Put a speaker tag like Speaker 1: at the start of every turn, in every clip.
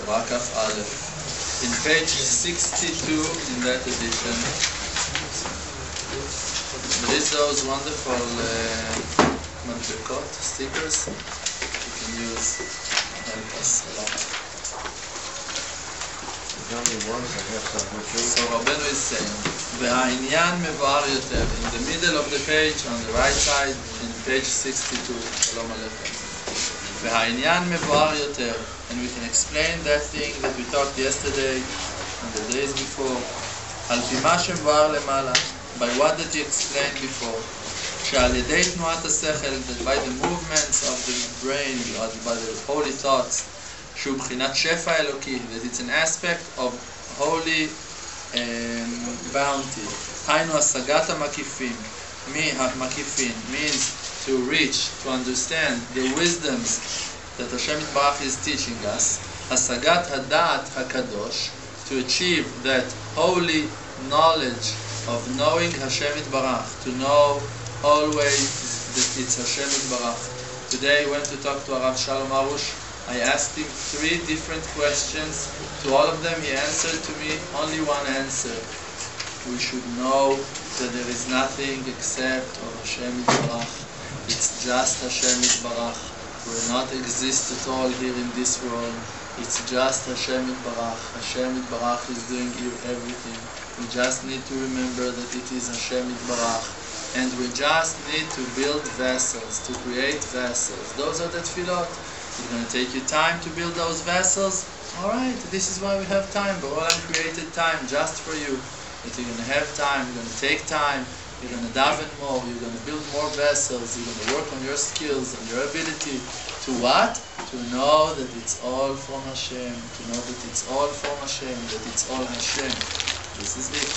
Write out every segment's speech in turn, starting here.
Speaker 1: Torah Kaf Aleph. In page 62 in that edition, there is those wonderful madbekot, stickers you can use to help us a lot. So Rabbeinu is saying, והעניין מבואר יותר, in the middle of the page, on the right side, in page 62, Shalom Aleichem. והעניין מבואר יותר, and we can explain that thing that we talked yesterday and the days before. על פי מה שמבואר למעלה, by what that he explained before. שעל ידי תנועת השכל, that by the movements of the brain, or by the holy thoughts, שהוא בחינת שפע אלוקי, that it's an aspect of holy bounty. היינו השגת המקיפים, המקיפין, means to reach, to understand the wisdoms that Hashem Yitbarach is teaching us. השגת הדעת הקדוש, to achieve that holy knowledge of knowing Hashem Yitbarach, to know always that it's Hashem Yitbarach. Today I went to talk to Rav Shalom Arush. I asked him 3 different questions. To all of them he answered to me only one answer. We should know that there is nothing except of Hashem Yitbarach. It's just Hashem Yitbarach. We're not exist at all here in this world. It's just Hashem Yitbarach. Hashem Yitbarach is doing here everything. We just need to remember that it is Hashem Yitbarach. And we just need to build vessels, to create vessels. Those are the tefillot. It's going to take you time to build those vessels. Alright, this is why we have time. But all I created time just for you. That you're going to have time, you're going to take time, you're going to daven more, you're going to build more vessels, you're going to work on your skills and your ability. To what? To know that it's all from Hashem. To know that it's all from Hashem. That it's all Hashem. This is it.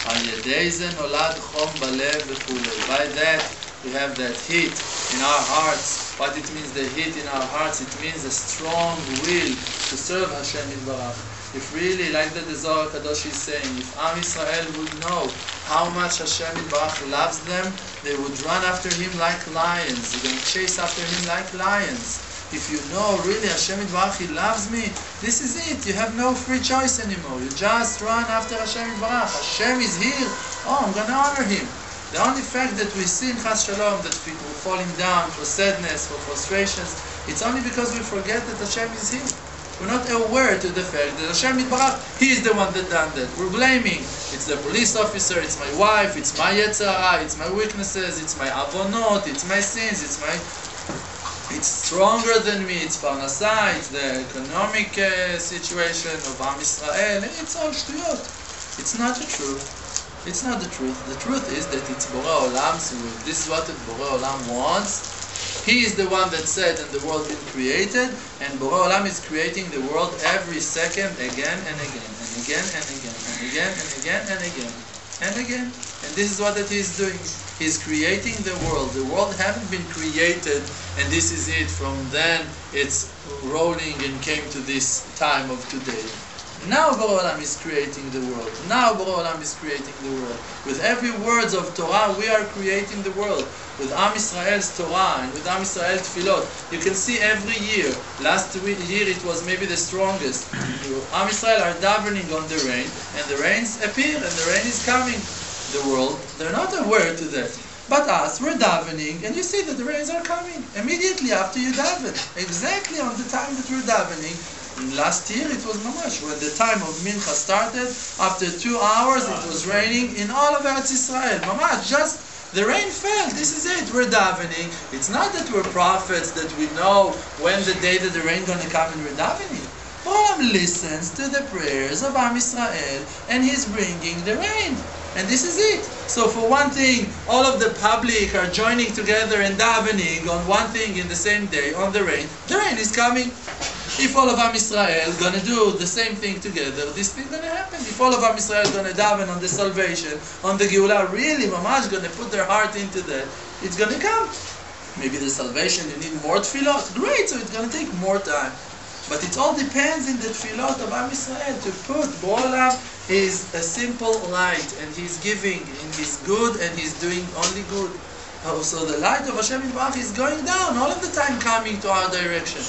Speaker 1: על ידי זה נולד חום בלב וכולי. By that we have that heat in our hearts. What it means, the heat in our hearts, it means a strong will to serve Hashem Yitbarach. If really, like the Zohar Kadosh is saying, if Am Yisrael would know how much Hashem Yitbarach loves them, they would run after Him like lions. They're going to chase after Him like lions. If you know really Hashem Yitbarach, He loves me, this is it. You have no free choice anymore. You just run after Hashem Yitbarach. Hashem is here. Oh, I'm going to honor Him. The only fact that we see in Chas Shalom that people are falling down for sadness, for frustrations, it's only because we forget that Hashem is here. We're not aware to the fact that Hashem Yitbarach, He is the one that done that. We're blaming. It's the police officer, it's my wife, it's my Yetzer Hara, it's my weaknesses, it's my avonot, it's my sins, it's stronger than me, it's Parnasah, it's the economic situation of Am Yisrael, and it's all shtuyot. It's not the truth. It's not the truth. The truth is that it's Borei Olam, so this is what the Borei Olam wants. He is the one that said and the world been created, and Borei Olam is creating the world every second again and again, and again and again, and again and again and again, and again. And this is what that He is doing. He's creating the world. The world haven't been created, and this is it. From then it's rolling and came to this time of today. Now Borei Olam is creating the world. Now Borei Olam is creating the world. With every word of Torah, we are creating the world. With Am Yisrael's Torah and with Am Yisrael's Tefillot, you can see every year. Last year it was maybe the strongest. Am Yisrael are davening on the rain, and the rains appear, and the rain is coming. The world, they're not aware to that. But us, we're davening, and you see that the rains are coming immediately after you daven. Exactly on the time that we're davening. Last year it was mamash. When the time of Mincha started, after 2 hours it was raining in all of Eretz Yisrael. Mamash, just the rain fell. This is it. We're davening. It's not that we're prophets, that we know when the day that the rain going to come and we're davening. Olam listens to the prayers of Am Yisrael and He's bringing the rain. And this is it. So for one thing, all of the public are joining together and davening on one thing in the same day, on the rain is coming. If all of Am Yisrael is going to do the same thing together, this thing is going to happen. If all of Am Yisrael is going to daven on the salvation, on the Geulah, really, mamash, going to put their heart into that, it's going to come. Maybe the salvation, you need more tefillot. Great, so it's going to take more time. But it all depends in the tefillot of Am Yisrael to put. Borei Olam is a simple light, and He's giving, and He's good, and He's doing only good. So the light of Hashem Yitbarach is going down all of the time, coming to our direction.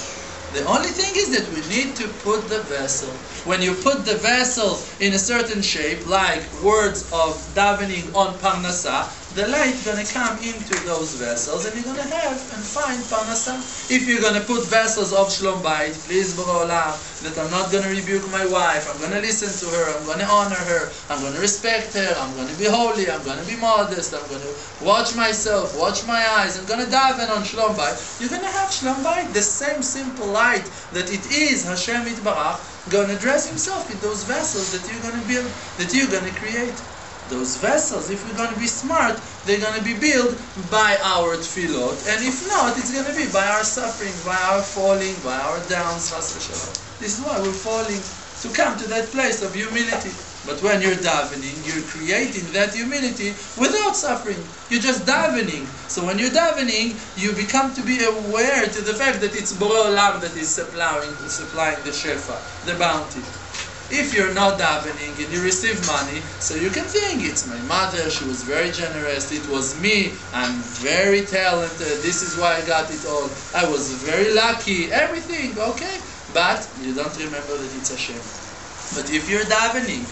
Speaker 1: The only thing is that we need to put the vessel. When you put the vessel in a certain shape, like words of davening on parnasa, the light is going to come into those vessels and you're going to have and find parnasa. If you're going to put vessels of shlom bayit, please Borei Olam, that I'm not going to rebuke my wife, I'm going to listen to her, I'm going to honor her, I'm going to respect her, I'm going to be holy, I'm going to be modest, I'm going to watch myself, watch my eyes, I'm going to daven on shlom bayit, you're going to have shlom bayit, the same simple light that it is Hashem Yitbarach going to dress himself in those vessels that you're going to build, that you're going to create. Those vessels, if we're going to be smart, they're going to be built by our tefillot, and if not, it's going to be by our suffering, by our falling, by our downs. This is why we're falling, to come to that place of humility. But when you're davening, you're creating that humility without suffering. You're just davening. So when you're davening, you become to be aware to the fact that it's Borei Olam that is supplying the shefa, the bounty. If you're not davening and you receive money, so you can think, it's my mother, she was very generous, it was me, I'm very talented, this is why I got it all, I was very lucky, everything, okay? But you don't remember that it's Hashem. But if you're davening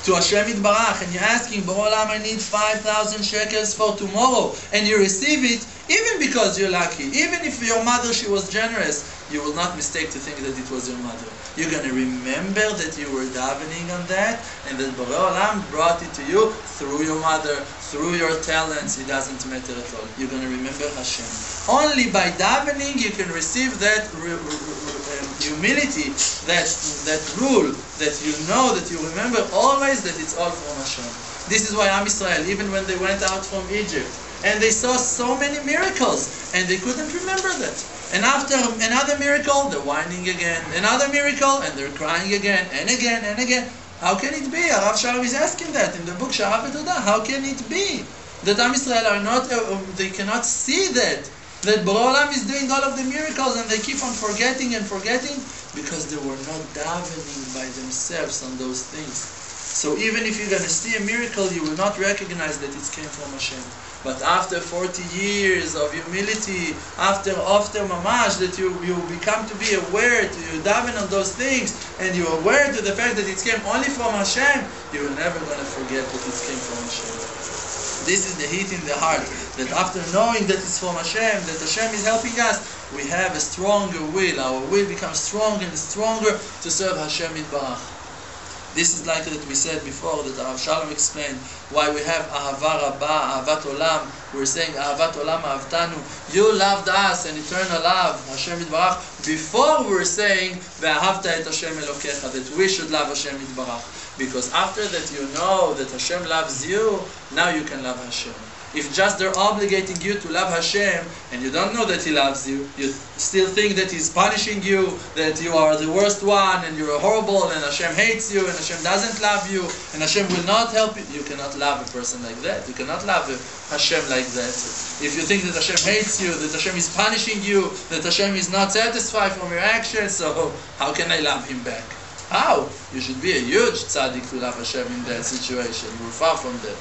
Speaker 1: to Hashem Yitbarach and you're asking, Borei Olam, I need 5,000 shekels for tomorrow, and you receive it, even because you're lucky, even if your mother, she was generous, you will not mistake to think that it was your mother. You're going to remember that you were davening on that, and that Borei Olam brought it to you through your mother, through your talents. It doesn't matter at all. You're going to remember Hashem. Only by davening you can receive that humility, that rule, that you know, that you remember always that it's all from Hashem. This is why Am Yisrael, even when they went out from Egypt, and they saw so many miracles, and they couldn't remember that. And after another miracle, they're whining again. Another miracle, and they're crying again, and again, and again. How can it be? Rav Shalom is asking that in the book Shara V'Todah. How can it be that Am Yisrael are not, they cannot see that Borei Olam is doing all of the miracles, and they keep on forgetting and forgetting because they were not davening by themselves on those things. So even if you're going to see a miracle, you will not recognize that it came from Hashem. But after 40 years of humility, after mamash, that you become to be aware, you daven on those things, and you're aware to the fact that it came only from Hashem, you're never going to forget that it came from Hashem. This is the heat in the heart, that after knowing that it's from Hashem, that Hashem is helping us, we have a stronger will. Our will becomes stronger and stronger to serve Hashem Yitbarach. This is like that we said before, that Rav Shalom explained why we have Ahava Rabbah, Ahavat Olam. We're saying Ahavat Olam Ahavtanu. You loved us, an eternal love, Hashem Yitbarach, before we're saying Ve'ahavta et Hashem Elokecha, that we should love Hashem Yitbarach. Because after that you know that Hashem loves you, now you can love Hashem. If just they're obligating you to love Hashem, and you don't know that He loves you, you still think that He's punishing you, that you are the worst one, and you're horrible, and Hashem hates you, and Hashem doesn't love you, and Hashem will not help you. You cannot love a person like that. You cannot love Hashem like that. If you think that Hashem hates you, that Hashem is punishing you, that Hashem is not satisfied from your actions, so how can I love Him back? How? You should be a huge tzaddik to love Hashem in that situation. We're far from that.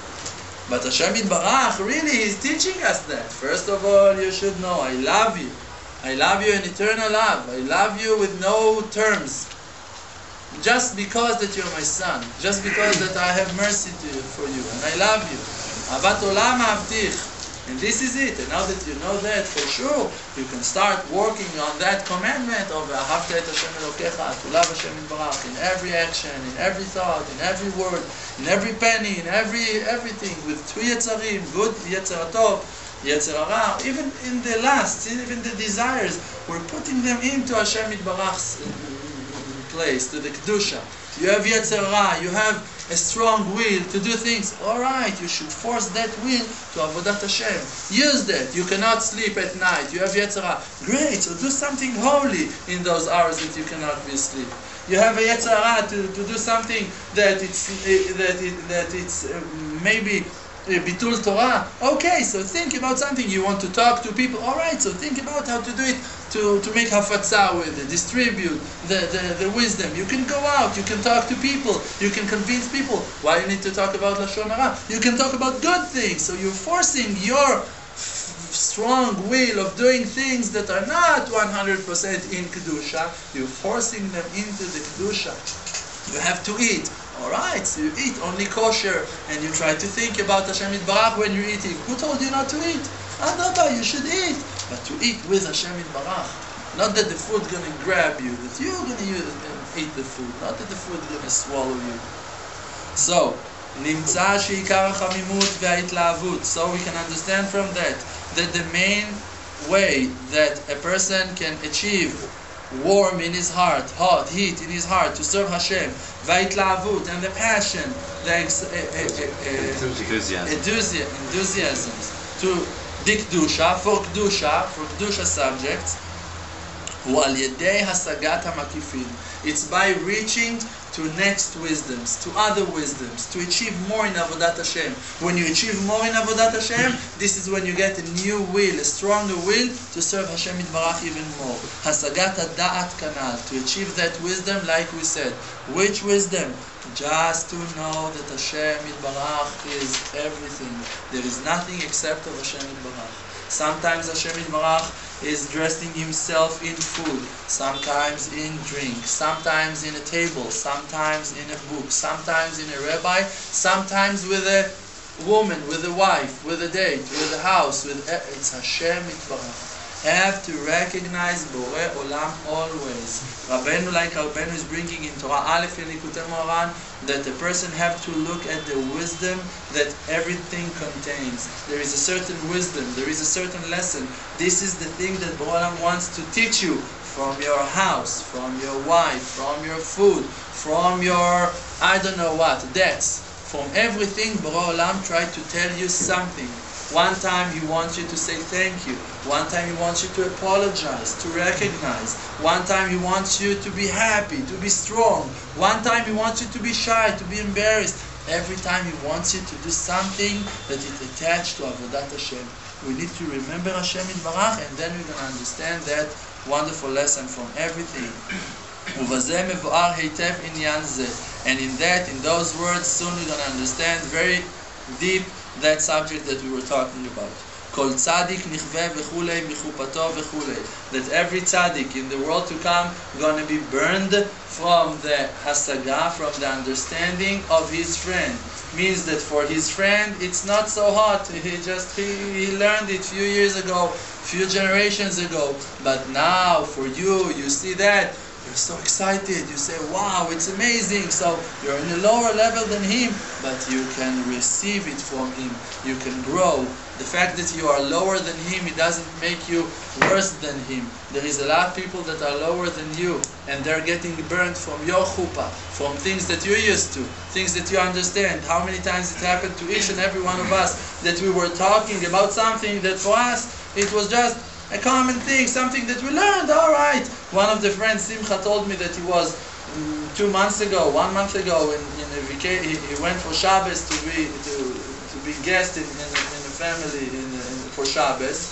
Speaker 1: But Hashem Yitbarach really is teaching us that. First of all, you should know, I love you. I love you in eternal love. I love you with no terms. Just because that you're my son. Just because that I have mercy for you. And I love you. Ahavat Olam Ahavtich. And this is it. And now that you know that for sure, you can start working on that commandment of Ahavta et Hashem Elokecha, to love Hashem Yitbarach in every action, in every thought, in every word, in every penny, in everything, with two Yetzarim, good Yetzer Tov, Yetzer Hara, even in the last, even the desires, we're putting them into Hashem Yitbarach's place, to the Kedusha. You have Yetzer Hara, you have a strong will to do things. Alright, you should force that will to Avodat Hashem. Use that. You cannot sleep at night. You have Yetzer Hara. Great, so do something holy in those hours that you cannot be asleep. You have a Yetzer Hara to do something that it's maybe Bitul Torah. Okay, so think about something. You want to talk to people. Alright, so think about how to do it, to make hafatza with it, distribute the wisdom. You can go out, you can talk to people, you can convince people. Why you need to talk about Lashon Hara? You can talk about good things. So you're forcing your strong will of doing things that are not 100% in Kedusha, you're forcing them into the Kedusha. You have to eat. Alright, so you eat only kosher, and you try to think about Hashem Yitbarach when you're eating. Who told you not to eat? Adaba, you should eat. But to eat with Hashem Yitbarach. Not that the food's going to grab you, that you're going to use and eat the food. Not that the food's going to swallow you. So, נמצא שעיקר החמימות וההתלהבות. So we can understand from that the main way that a person can achieve warm in his heart, hot, heat in his heart to serve Hashem, וההתלהבות and the passion, the enthusiasm to Kedusha, for Kedusha subjects, הוא על ידי השגת המקיפים. It's by reaching to next wisdoms, to other wisdoms, to achieve more in Avodat Hashem. When you achieve more in Avodat Hashem, this is when you get a new will, a stronger will to serve Hashem Yitbarach even more. השגת הדעת kanal, to achieve that wisdom like we said. Which wisdom? Just to know that Hashem Yitbarach is everything. There is nothing except of Hashem Yitbarach. Sometimes Hashem Yitbarach is dressing himself in food, sometimes in drink, sometimes in a table, sometimes in a book, sometimes in a rabbi, sometimes with a woman, with a wife, with a date, with a house, it's Hashem Yitbarach. Have to recognize Borei Olam always. Rabbeinu, like Rabbeinu is bringing in Torah Aleph in Likutei Moharan, that the person have to look at the wisdom that everything contains. There is a certain wisdom, there is a certain lesson. This is the thing that Borei Olam wants to teach you from your house, from your wife, from your food, from your, I don't know what, debts. From everything, Borei Olam tried to tell you something. One time he wants you to say thank you. One time he wants you to apologize, to recognize. One time he wants you to be happy, to be strong. One time he wants you to be shy, to be embarrassed. Every time he wants you to do something that is attached to Avodat Hashem. We need to remember Hashem Yitbarach, and then we're going to understand that wonderful lesson from everything. ובזה מבואר היטב עניין זה. And in that, in those words, soon we're going to understand very deep that subject that we were talking about. כל צדיק נכווה וכולי מחופתו וכולי. That every tzaddik in the world to come going to be burned from the hasaga, from the understanding of his friend. Means that for his friend it's not so hot. He learned it few years ago, few generations ago. But now for you see that, you're so excited, you say, wow, it's amazing. So you're in a lower level than him, but you can receive it from him. You can grow. The fact that you are lower than him, it doesn't make you worse than him. There is a lot of people that are lower than you, and they're getting burned from your chuppah, from things that you're used to, things that you understand. How many times it happened to each and every one of us that we were talking about something that for us, it was just a common thing, something that we learned, all right. One of the friends, Simcha, told me that he was 1 month ago, in a vacation, he went for Shabbos to be guest in a family for Shabbos.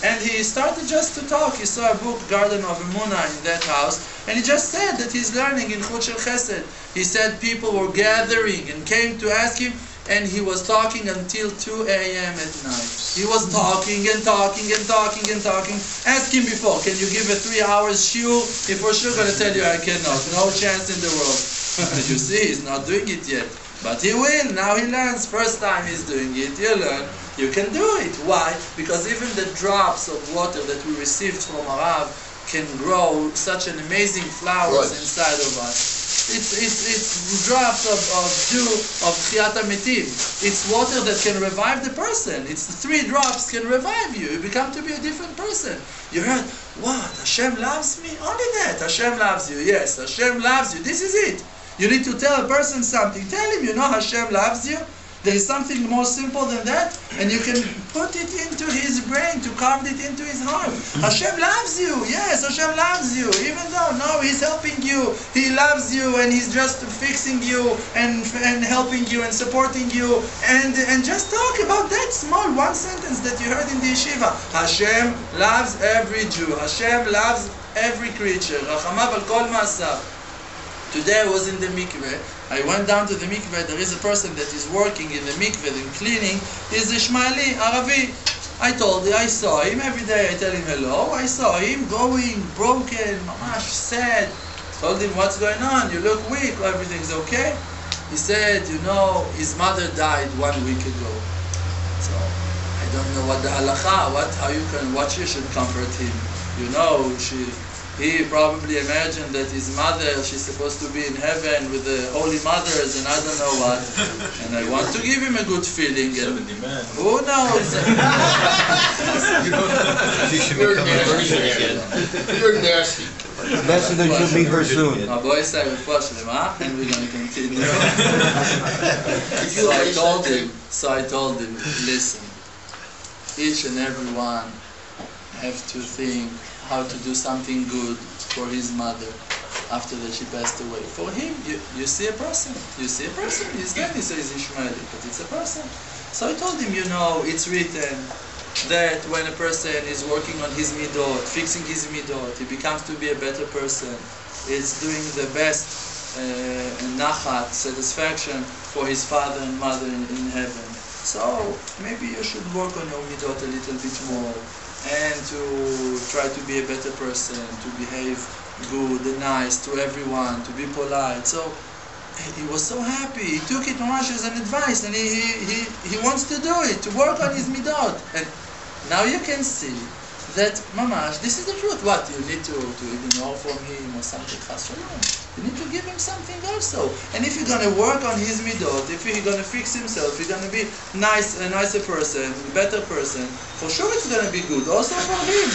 Speaker 1: And he started just to talk. He saw a book, Garden of Emunah, in that house, and he just said that he's learning in Chut Shel Chesed. He said people were gathering and came to ask him, and he was talking until 2 a.m. at night. He was talking and talking and talking and talking. Ask him before, can you give a 3 hours shiur? He for sure going to tell you, I cannot. No chance in the world. You see, he's not doing it yet. But he will. Now he learns. First time he's doing it, you learn. You can do it. Why? Because even the drops of water that we received from Arav can grow such an amazing flowers inside of us. It's drops of dew of Tchiyat HaMetim. It's water that can revive the person. It's 3 drops can revive you. You become to be a different person. You heard, what? Hashem loves me? Only that. Hashem loves you. Yes, Hashem loves you. This is it. You need to tell a person something. Tell him, you know Hashem loves you. There is something more simple than that, and you can put it into his brain, to carve it into his heart. Hashem loves you. Yes, Hashem loves you. Even though, no, he's helping you. He loves you, and he's just fixing you, and helping you, and supporting you. And just talk about that small one sentence that you heard in the yeshiva. Hashem loves every Jew. Hashem loves every creature. Rachamav al kol ma'asav. Today I was in the mikveh. I went down to the mikveh. There is a person that is working in the mikveh and cleaning. He's Ishmaeli, Arabi. I saw him every day, I tell him hello. I saw him going broken, mamash, sad. Told him, what's going on? You look weak, everything's okay? He said, his mother died 1 week ago. So, I don't know what the halacha, what you should comfort him. He probably imagined that his mother, she's supposed to be in heaven with the holy mothers and I don't know what. And I want to give him a good feeling. And who knows?
Speaker 2: You're nasty.
Speaker 3: That's what should meet her soon.
Speaker 1: My boy said, and we're going to continue. So I told him, listen, each and every one have to think how to do something good for his mother after that she passed away. For him, you see a person. He's there, he says Ishmaeli, but it's a person. So I told him, it's written that when a person is working on his midot, fixing his midot, he becomes to be a better person. It's doing the best nachat, satisfaction for his father and mother in heaven. So maybe you should work on your midot a little bit more, and to try to be a better person, to behave good and nice to everyone, to be polite. So he was so happy. He took it mamash as an advice, and he wants to do it, to work on his midot. And now you can see that mamash, this is the truth. What you need to ignore from him or something? You need to give him something also. And if you're gonna work on his midot, if he's gonna fix himself, he's gonna be a nicer person, a better person. For sure, it's gonna be good. Also for him,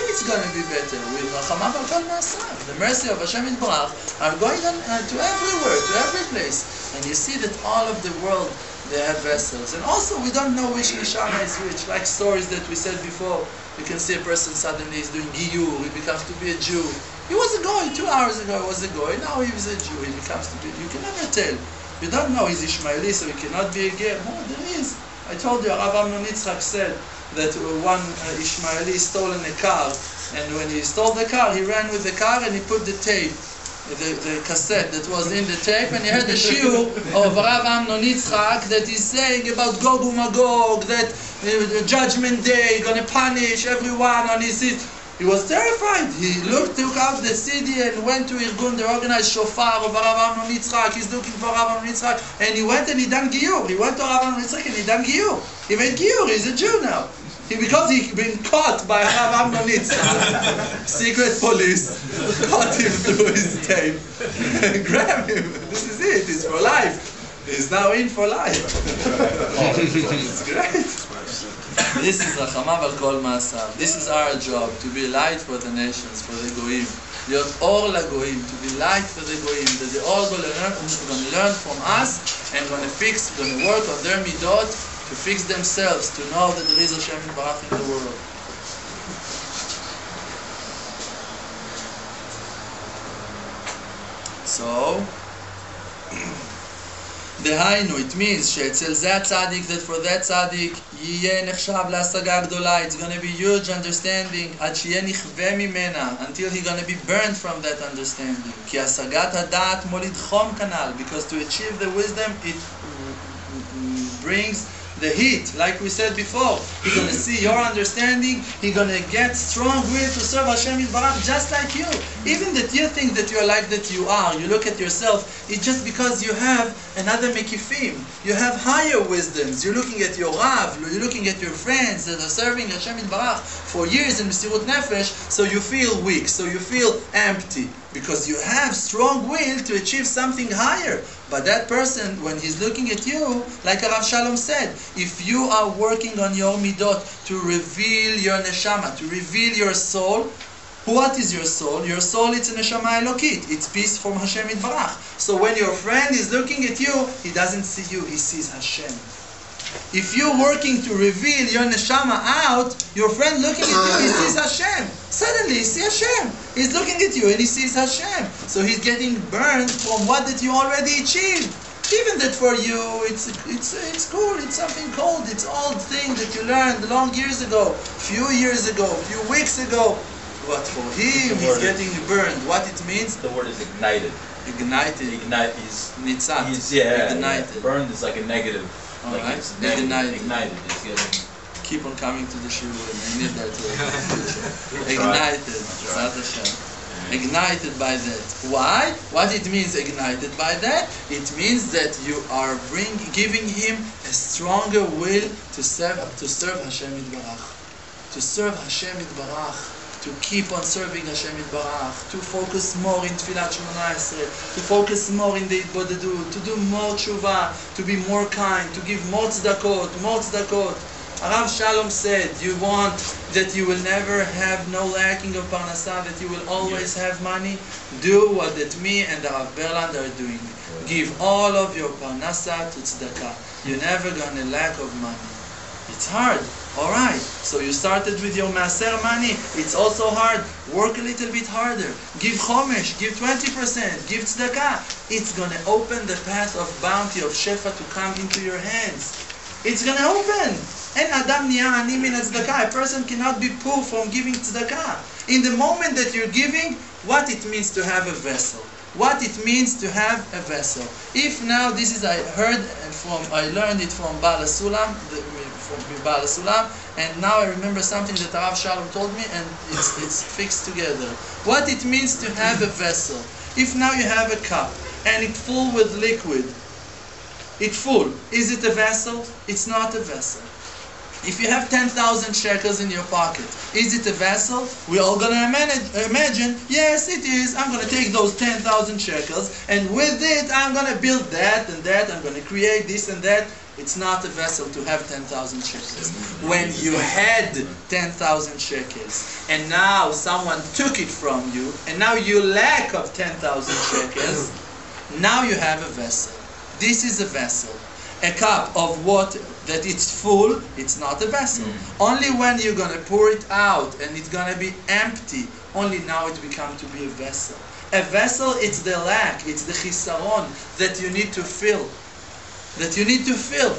Speaker 1: it's gonna be better. With Rachamav al Kol Ma'asav, the mercy of Hashem Yitbarach are going on to everywhere, to every place. And you see that all of the world, they have vessels. And also, we don't know which neshama is which. Like stories that we said before, you can see a person suddenly is doing giyur, he becomes to be a Jew. He was a goy 2 hours ago. He was a goy. Now he is a Jew. He becomes to be. You can never tell. You don't know he's Ishmaeli, so he cannot be a ger. No, there is. I told you, Rav Amnon Yitzchak said that one Ishmaeli stolen a car, and when he stole the car, he ran with the car and he put the tape, the cassette that was in the tape, and he heard the shiur of Rav Amnon Yitzchak that is saying about Gog uMagog, that Judgment Day gonna punish everyone on his seat. He was terrified. He took out the CD and went to Irgun, the organized shofar of Rav Amnon Yitzchak. He's looking for Rav Amnon Yitzchak, and he went and he done giyur. He went to Rav Amnon Yitzchak and he done giyur. He made giyur. He's a Jew now. Because he'd been caught by Rav Amnon Yitzchak. Secret police caught him through his tape and grabbed him. This is it. He's for life. He's now in for life. It's great. This is Rachamav al Kol Ma'asav. This is our job, to be light for the nations, for the goyim. להיות אור לגויים, to be light for the goyim, that they all going to learn from us and going to work on their midot to fix themselves, to know that there is Hashem Yitbarach in the world. So, דהיינו, it means שאצל זה הצדיק, that for that צדיק יהיה נחשב להשגה גדולה. It's going to be huge understanding עד שיהיה נכווה ממנה, until he's going to be burned from that understanding. כי השגת הדעת מוליד חום כנ"ל, because to achieve the wisdom it brings the heat, like we said before. He's going to see your understanding. He's going to get strong will to serve Hashem Yitbarach just like you. Even that you think that you're like that you are, you look at yourself, it's just because you have another mekifim. You have higher wisdoms. You're looking at your Rav, you're looking at your friends that are serving Hashem Yitbarach for years in Mesirut Nefesh, so you feel weak, so you feel empty, because you have strong will to achieve something higher. But that person, when he's looking at you, like Rav Shalom said, if you are working on your midot to reveal your neshama, to reveal your soul, what is your soul? Your soul, it's a neshama elokit. It's peace from Hashem Yitbarach. So when your friend is looking at you, he doesn't see you, he sees Hashem. If you're working to reveal your neshama out, your friend looking at you, he sees Hashem. Suddenly, he sees Hashem. He's looking at you and he sees Hashem. So he's getting burned from what that you already achieved. Even that for you, it's cool, it's something cold, it's old thing that you learned long years ago, few years ago, few weeks ago. But for him, he's getting burned. What it means?
Speaker 4: The word is ignited.
Speaker 1: Ignited.
Speaker 4: Ignite. He's
Speaker 1: ignited.
Speaker 4: Burned is like a negative.
Speaker 1: All
Speaker 4: like
Speaker 1: right.
Speaker 4: it's negative. Ignited. It's getting.
Speaker 1: keep on coming to the shiur. I need that to ignited. Hashem. Ignited by that. Why? What it means ignited by that? It means that you are giving him a stronger will to serve Hashem Yitbarach. To serve Hashem Yitbarach. To keep on serving Hashem Yitbarach. To focus more in Tfilat Shemona Esrei. To focus more in the Hitbodedut. To do more tshuva. To be more kind. To give more tzedakot. More tzedakot. Rav Shalom said, you want that you will never have no lacking of parnasah, that you will always have money? Do what that me and the Rav Berland are doing. Give all of your parnasah to tzedakah. You're never going to lack of money. It's hard. Alright, so you started with your maaser money. It's also hard. Work a little bit harder. Give chomesh, give 20%, give tzedakah. It's going to open the path of bounty, of shefa to come into your hands. It's going to open. And Adam niya ani min tzedakah. A person cannot be poor from giving tzedakah. In the moment that you're giving, what it means to have a vessel. What it means to have a vessel. If now this is I learned it from Baal Sulam, and now I remember something that Rav Shalom told me, and it's fixed together. What it means to have a vessel. If now you have a cup and it's full with liquid, it's full. Is it a vessel? It's not a vessel. If you have 10,000 shekels in your pocket, is it a vessel? We're all going to imagine, yes it is, I'm going to take those 10,000 shekels, and with it I'm going to build that and that, I'm going to create this and that. It's not a vessel to have 10,000 shekels. When you had 10,000 shekels, and now someone took it from you, and now you lack of 10,000 shekels, now you have a vessel. This is a vessel. A cup of water that it's full, it's not a vessel. Only when you're going to pour it out and it's going to be empty, only now it becomes to be a vessel. A vessel, it's the lack, it's the chisaron that you need to fill. That you need to fill.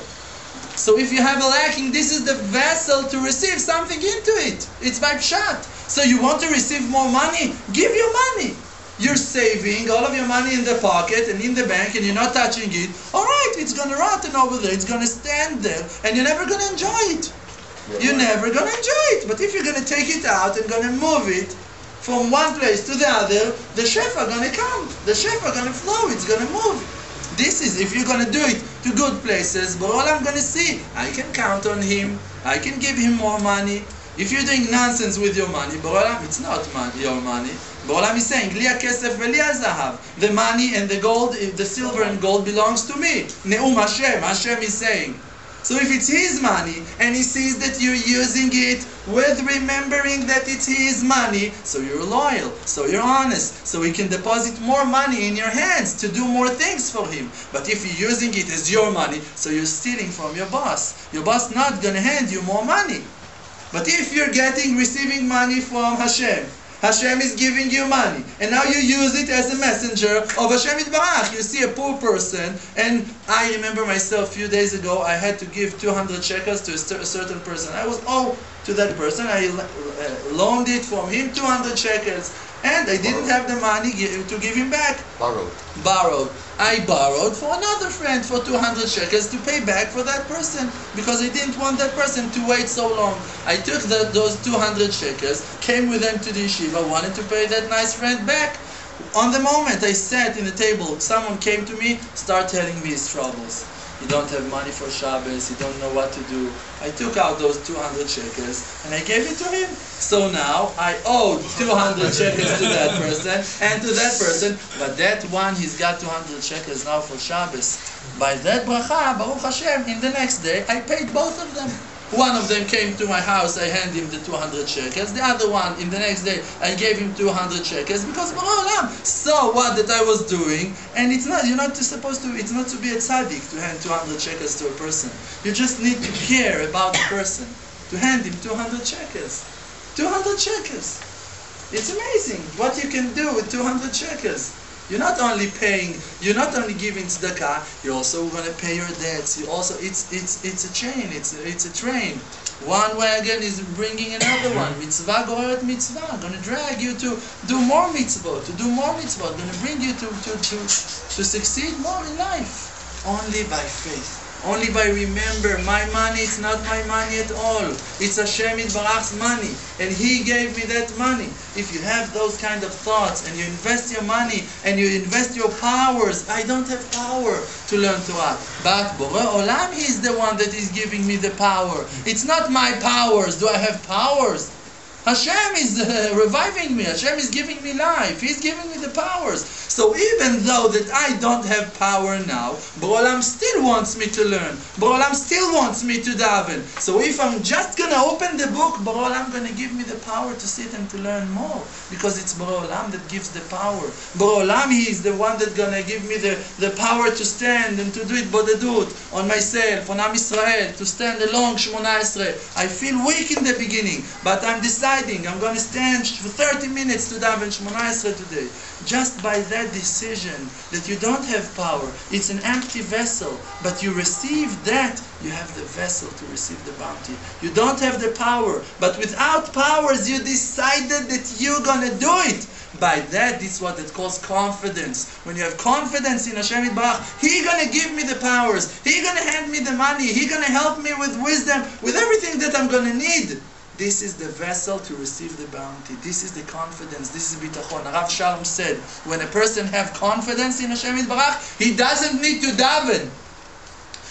Speaker 1: So if you have a lacking, this is the vessel to receive something into it. It's by pshat. So you want to receive more money? Give your money. You're saving all of your money in the pocket and in the bank and you're not touching it. Alright, it's going to rotten over there. It's going to stand there and you're never going to enjoy it. You're never going to enjoy it. But if you're going to take it out and going to move it from one place to the other, the shefa going to come. The shefa going to flow. It's going to move. This is, if you're going to do it to good places, but all I'm going to see, I can count on him. I can give him more money. If you're doing nonsense with your money, Borolam, it's not your money. Borolam is saying, Li hakesef veli hazahav. The money and the gold, the silver and gold belongs to me. Ne'um Hashem. Hashem is saying. So if it's his money, and he sees that you're using it with remembering that it's his money, so you're loyal, so you're honest, so he can deposit more money in your hands to do more things for him. But if you're using it as your money, so you're stealing from your boss. Your boss not going to hand you more money. But if you're receiving money from Hashem, Hashem is giving you money, and now you use it as a messenger of Hashem Yitbarach. You see a poor person, and I remember myself a few days ago, I had to give 200 shekels to a certain person. I was owed to that person. I loaned it from him, 200 shekels, and I didn't have the money to give him back. Borrowed. I borrowed for another friend for 200 shekels to pay back for that person because I didn't want that person to wait so long. I took those 200 shekels, came with them to the yeshiva, wanted to pay that nice friend back. On the moment I sat in the table, someone came to me, started telling me his troubles. You don't have money for Shabbos, you don't know what to do. I took out those 200 shekels and I gave it to him. So now I owe 200 shekels to that person and to that person, but that one he's got 200 shekels now for Shabbos. By that bracha, Baruch Hashem, in the next day I paid both of them. One of them came to my house, I handed him the 200 shekels. The other one, in the next day, I gave him 200 shekels because Borolam saw what that I was doing, and it's not, it's not to be a tzaddik to hand 200 shekels to a person. You just need to care about the person, to hand him 200 shekels. 200 shekels. It's amazing what you can do with 200 shekels. You're not only giving tzedakah, you're also going to pay your debts. You also, it's a chain, it's a train. One wagon is bringing another one. Mitzvah goreret mitzvah, going to drag you to do more mitzvot, going to bring you to succeed more in life. Only by faith. only by remember, my money is not my money at all. It's Hashem Yitbarach's money, and He gave me that money. If you have those kind of thoughts, and you invest your money, and you invest your powers, I don't have power to learn Torah. But Borei Olam, He is the one that is giving me the power. It's not my powers. Do I have powers? Hashem is reviving me. Hashem is giving me life. He's giving me the powers. So even though that I don't have power now, Borei Olam still wants me to learn. Borei Olam still wants me to daven. So if I'm just going to open the book, Borei Olam going to give me the power to sit and to learn more. Because it's Borei Olam that gives the power. Borei Olam, He is the one that's going to give me the power to stand and to do Hitbodedut on myself, on Am Yisrael, to stand along Shmona Esrei. I feel weak in the beginning, but I'm deciding I'm going to stand for 30 minutes to daven Shmona Esrei today. Just by that decision that you don't have power, it's an empty vessel, but you receive that, you have the vessel to receive the bounty. You don't have the power, but without powers you decided that you're going to do it. By that, this is what it calls confidence. When you have confidence in Hashem Yitbarach, He's going to give me the powers. He's going to hand me the money. He's going to help me with wisdom, with everything that I'm going to need. This is the vessel to receive the bounty. This is the confidence. This is Bitachon. Rav Shalom said, when a person have confidence in Hashem Yitbarach, he doesn't need to daven.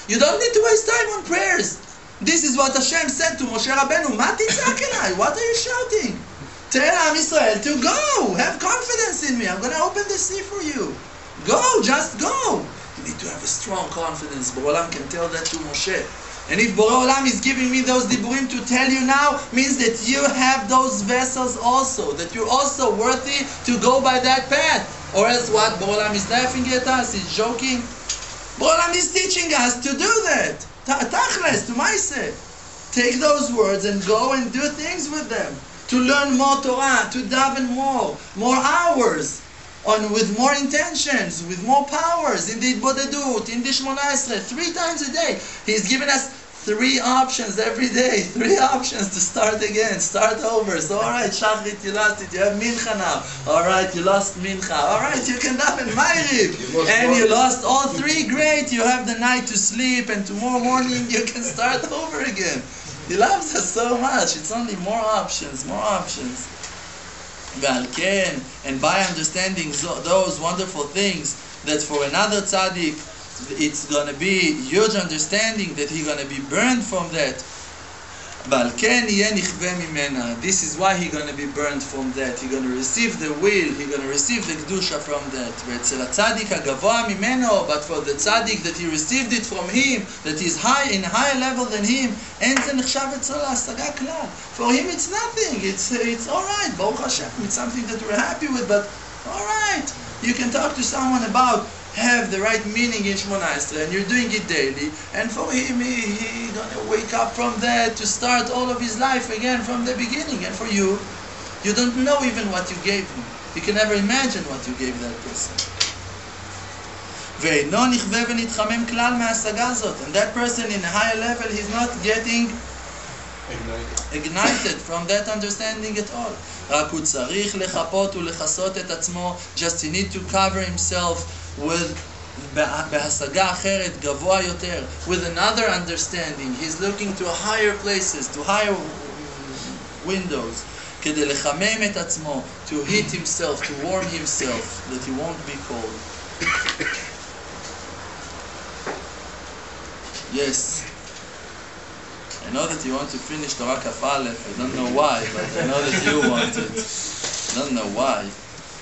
Speaker 1: You don't need to waste time on prayers. This is what Hashem said to Moshe Rabbeinu. Ma titzak elai? What are you shouting? Tell Am Yisrael to go. Have confidence in me. I'm going to open the sea for you. Go. Just go. You need to have a strong confidence. Borei Olam can tell that to Moshe. And if Borei Olam is giving me those diburim to tell you now, means that you have those vessels also, that you're also worthy to go by that path. Or else what? Borei Olam is laughing at us, he's joking. Borei Olam is teaching us to do that. Tachles, to Maaseh. Take those words and go and do things with them. To learn more Torah, to daven more hours. With more intentions, with more powers, in the Hitbodedut, in the Shmona Esrei, 3 times a day. He's given us 3 options every day, 3 options to start again, start over. So alright, Shachrit, you lost it, you have Mincha now. Alright, you lost Mincha. Alright, you can daven Ma'ariv. And you lost all 3, great, you have the night to sleep, and tomorrow morning you can start over again. He loves us so much, it's only more options, more options. And by understanding those wonderful things, that for another tzaddik it's going to be huge understanding that he's going to be burned from that. This is why he's going to be burned from that. He's going to receive the will, he's going to receive the kedusha from that. But for the tzaddik that he received it from him, that is in a higher level than him, for him it's nothing. It's alright, Baruch Hashem, it's something that we're happy with, but alright. You can talk to someone about have the right meaning in Shmona Esrei, and you're doing it daily, and for him, he's going to wake up from that to start all of his life again from the beginning. And for you, you don't know even what you gave him. You can never imagine what you gave that person. And that person in a higher level, he's not getting ignited from that understanding at all. Just he need to cover himself with with another understanding. He's looking to higher places, to higher windows, to heat himself, to warm himself, that he won't be cold. Yes. I know that you want to finish Torah Kaf Aleph. I don't know why, but I know that you want it. I don't know why.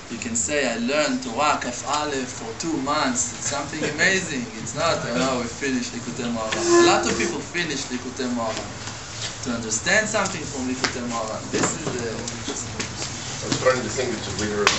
Speaker 1: You can say, I learned Torah Kaf Aleph for 2 months. It's something amazing. It's not, we finished Likutei Moharan. A lot of people finish Likutei Moharan. To understand something from Likutei Moharan. This is the...
Speaker 2: I'm trying to think that we heard.